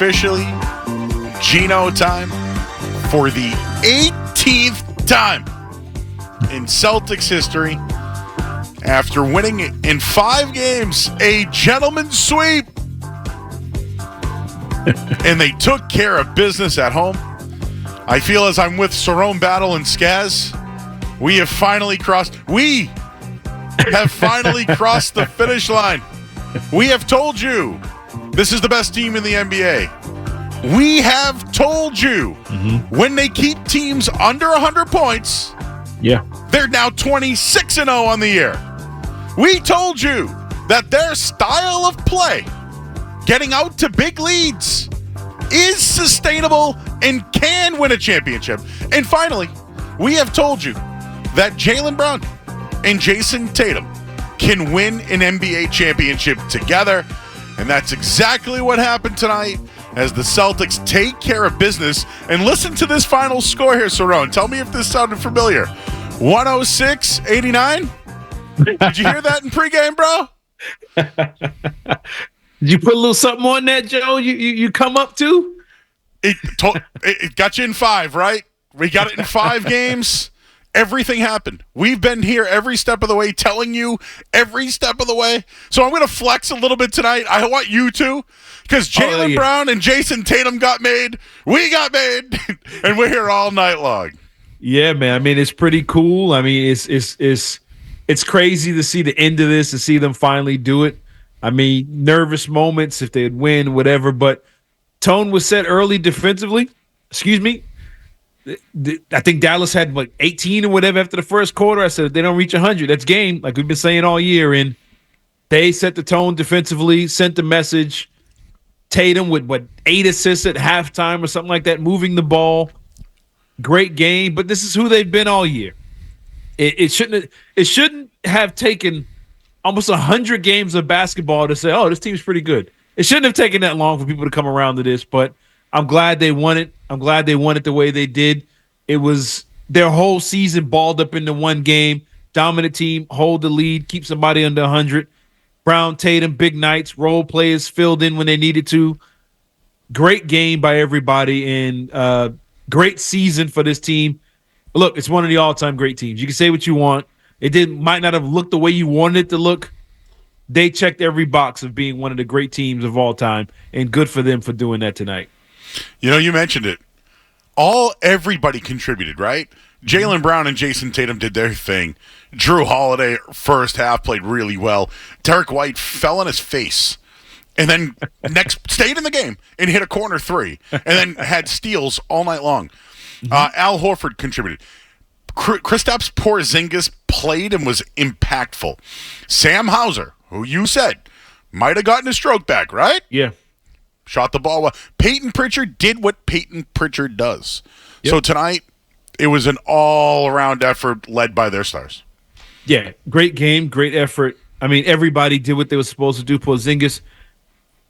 officially Geno time for the 18th time in Celtics history. After winning in 5 games, a gentleman's sweep. And they took care of business at home. I feel as I'm with Cerrone Battle and Skaz, we have finally crossed the finish line. We have told you this is the best team in the NBA. We have told you when they keep teams under 100 points, they're now 26-0 on the year. We told you that their style of play, getting out to big leads, is sustainable and can win a championship. And finally, we have told you that Jaylen Brown and Jason Tatum can win an NBA championship together. And that's exactly what happened tonight as the Celtics take care of business. And listen to this final score here, Cerrone. Tell me if this sounded familiar. 106-89? Did you hear that in pregame, bro? Did you put a little something on that, Joe? You come up to? It got you in 5, right? We got it in 5 games. Everything happened. We've been here every step of the way, telling you every step of the way. So I'm going to flex a little bit tonight. I want you to, because Jaylen Brown and Jason Tatum got made. We got made, and we're here all night long. Yeah, man. I mean, it's pretty cool. I mean, it's crazy to see the end of this and see them finally do it. I mean, nervous moments if they'd win, whatever, but tone was set early defensively. Excuse me. I think Dallas had 18 or whatever after the first quarter. I said, if they don't reach 100, that's game, like we've been saying all year. And they set the tone defensively, sent the message. Tatum with 8 assists at halftime or something like that, moving the ball. Great game, but this is who they've been all year. It shouldn't have taken almost 100 games of basketball to say, oh, this team's pretty good. It shouldn't have taken that long for people to come around to this, but I'm glad they won it. I'm glad they won it the way they did. It was their whole season balled up into one game. Dominant team, hold the lead, keep somebody under 100. Brown, Tatum, big nights, role players filled in when they needed to. Great game by everybody, and great season for this team. Look, it's one of the all-time great teams. You can say what you want. It might not have looked the way you wanted it to look. They checked every box of being one of the great teams of all time, and good for them for doing that tonight. You know, you mentioned it. Everybody contributed, right? Jaylen Brown and Jason Tatum did their thing. Drew Holiday, first half, played really well. Derek White fell on his face and then stayed in the game and hit a corner 3 and then had steals all night long. Al Horford contributed. Kristaps Porzingis played and was impactful. Sam Hauser, who you said might have gotten his stroke back, right? Yeah. Shot the ball well. Peyton Pritchard did what Peyton Pritchard does. Yep. So tonight, it was an all-around effort led by their stars. Yeah, great game, great effort. I mean, everybody did what they were supposed to do. Porzingis,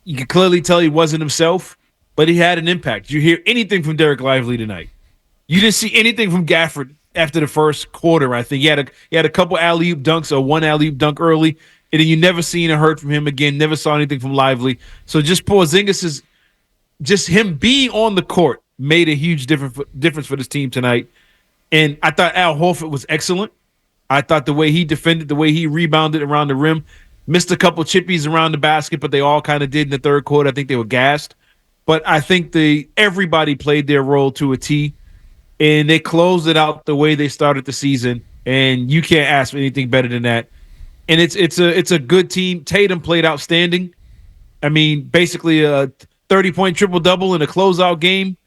you can clearly tell he wasn't himself, but he had an impact. Did you hear anything from Derek Lively tonight? You didn't see anything from Gafford after the first quarter, I think. He had a couple alley-oop dunks or one alley-oop dunk early, and then you never seen or heard from him again, never saw anything from Lively. So just Porzingis, just him being on the court made a huge difference for this team tonight. And I thought Al Horford was excellent. I thought the way he defended, the way he rebounded around the rim, missed a couple chippies around the basket, but they all kind of did in the third quarter. I think they were gassed. But I think everybody played their role to a T. And they closed it out the way they started the season, and you can't ask for anything better than that. And it's a good team. Tatum played outstanding. I mean, basically a 30-point triple-double in a closeout game.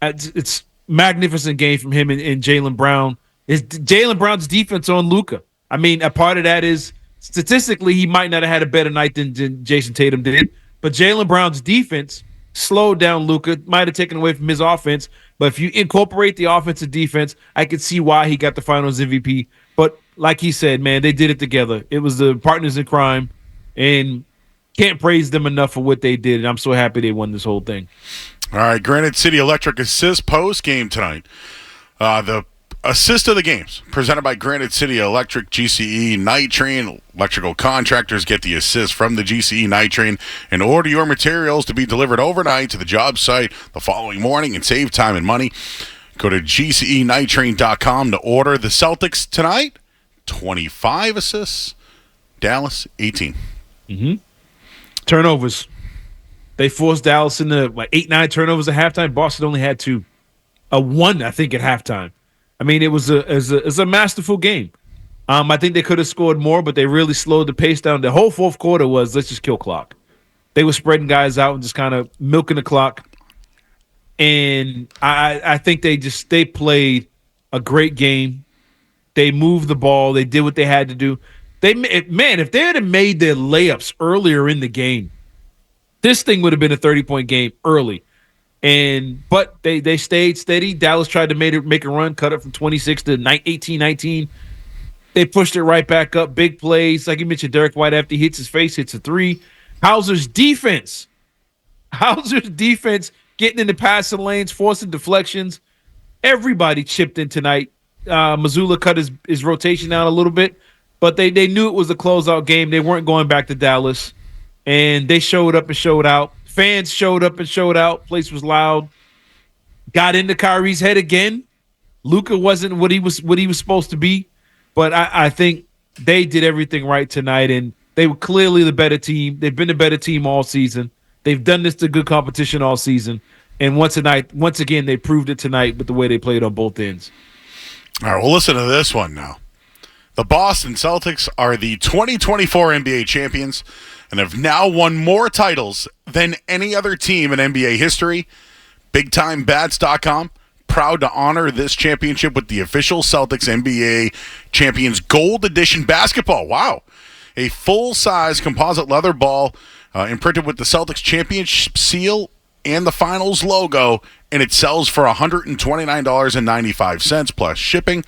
It's magnificent game from him and Jaylen Brown. It's Jaylen Brown's defense on Luka. I mean, a part of that is statistically he might not have had a better night than Jason Tatum did, but Jaylen Brown's defense slowed down Luka, might have taken away from his offense. But if you incorporate the offensive defense, I could see why he got the Finals MVP. But like he said, man, they did it together. It was the partners in crime, and can't praise them enough for what they did. And I'm so happy they won this whole thing. All right, Granite City Electric assist post game tonight. The Assist of the games presented by Granite City Electric, GCE Night Train. Electrical contractors get the assist from the GCE Night Train and order your materials to be delivered overnight to the job site the following morning and save time and money. Go to GCEnighttrain.com to order. The Celtics tonight, 25 assists. Dallas, 18. Turnovers. They forced Dallas into 8-9 turnovers at halftime. Boston only had 2. A 1, I think, at halftime. I mean, it was a masterful game. I think they could have scored more, but they really slowed the pace down. The whole fourth quarter was, let's just kill clock. They were spreading guys out and just kind of milking the clock. And I think they played a great game. They moved the ball. They did what they had to do. If they had made their layups earlier in the game, this thing would have been a 30-point game early. But they stayed steady. Dallas tried to make a run, cut it from 26 to 18-19. They pushed it right back up. Big plays. Like you mentioned, Derek White, after he hits his face, hits a 3. Hauser's defense getting in the passing lanes, forcing deflections. Everybody chipped in tonight. Mazzulla cut his rotation down a little bit, but they knew it was a closeout game. They weren't going back to Dallas, and they showed up and showed out. Fans showed up and showed out. Place was loud. Got into Kyrie's head again. Luka wasn't what he was supposed to be, but I think they did everything right tonight, and they were clearly the better team. They've been the better team all season. They've done this to good competition all season, and once again, they proved it tonight with the way they played on both ends. All right, well, listen to this one now. The Boston Celtics are the 2024 NBA champions and have now won more titles than any other team in NBA history. BigTimeBats.com, proud to honor this championship with the official Celtics NBA Champions Gold Edition basketball. Wow. A full-size composite leather ball imprinted with the Celtics championship seal and the finals logo, and it sells for $129.95 plus shipping.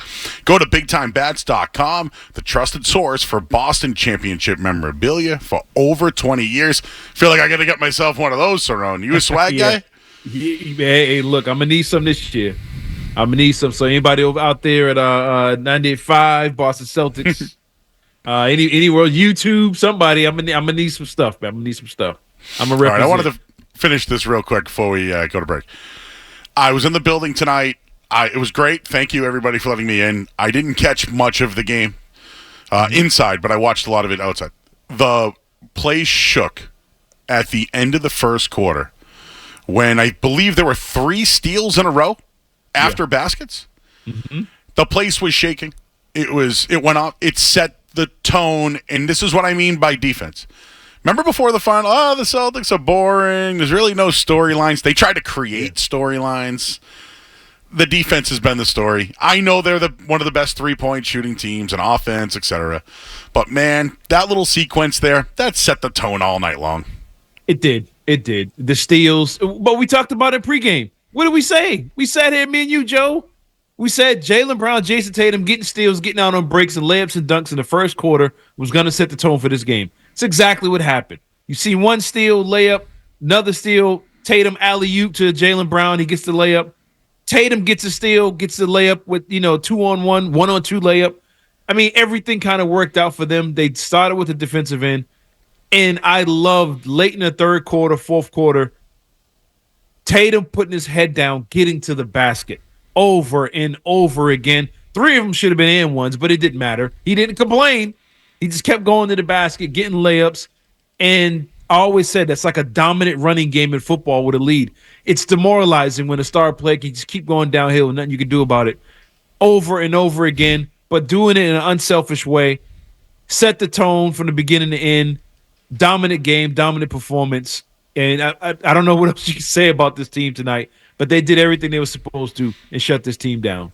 Go to BigTimeBats.com, the trusted source for Boston championship memorabilia for over 20 years. Feel like I got to get myself one of those, Cerrone. You a swag guy? Hey, look, I'm going to need some this year. I'm going to need some. So anybody out there at 98.5, Boston Celtics, anywhere, YouTube, somebody, I'm gonna need some stuff, man. I'm going to need some stuff. I'm going to represent. All right, I wanted to finish this real quick before we go to break. I was in the building tonight. It was great. Thank you, everybody, for letting me in. I didn't catch much of the game inside, but I watched a lot of it outside. The place shook at the end of the first quarter when I believe there were 3 steals in a row after baskets. The place was shaking. It went off. It set the tone, and this is what I mean by defense. Remember before the final, the Celtics are boring. There's really no storylines. They tried to create storylines. The defense has been the story. I know they're one of the best three-point shooting teams and offense, etc. But, man, that little sequence there, that set the tone all night long. It did. The steals. But we talked about it pregame. What did we say? We sat here, me and you, Joe. We said Jaylen Brown, Jason Tatum getting steals, getting out on breaks and layups and dunks in the first quarter was going to set the tone for this game. It's exactly what happened. You see one steal, layup, another steal, Tatum alley-oop to Jaylen Brown. He gets the layup. Tatum gets a steal, gets the layup with, 2-on-1, 1-on-2 layup. I mean, everything kind of worked out for them. They started with the defensive end. And I loved late in the third quarter, fourth quarter, Tatum putting his head down, getting to the basket over and over again. 3 of them should have been and ones, but it didn't matter. He didn't complain. He just kept going to the basket, getting layups. And I always said that's like a dominant running game in football with a lead. It's demoralizing when a star player can just keep going downhill and nothing you can do about it. Over and over again, but doing it in an unselfish way. Set the tone from the beginning to end. Dominant game, dominant performance. And I don't know what else you can say about this team tonight, but they did everything they were supposed to and shut this team down.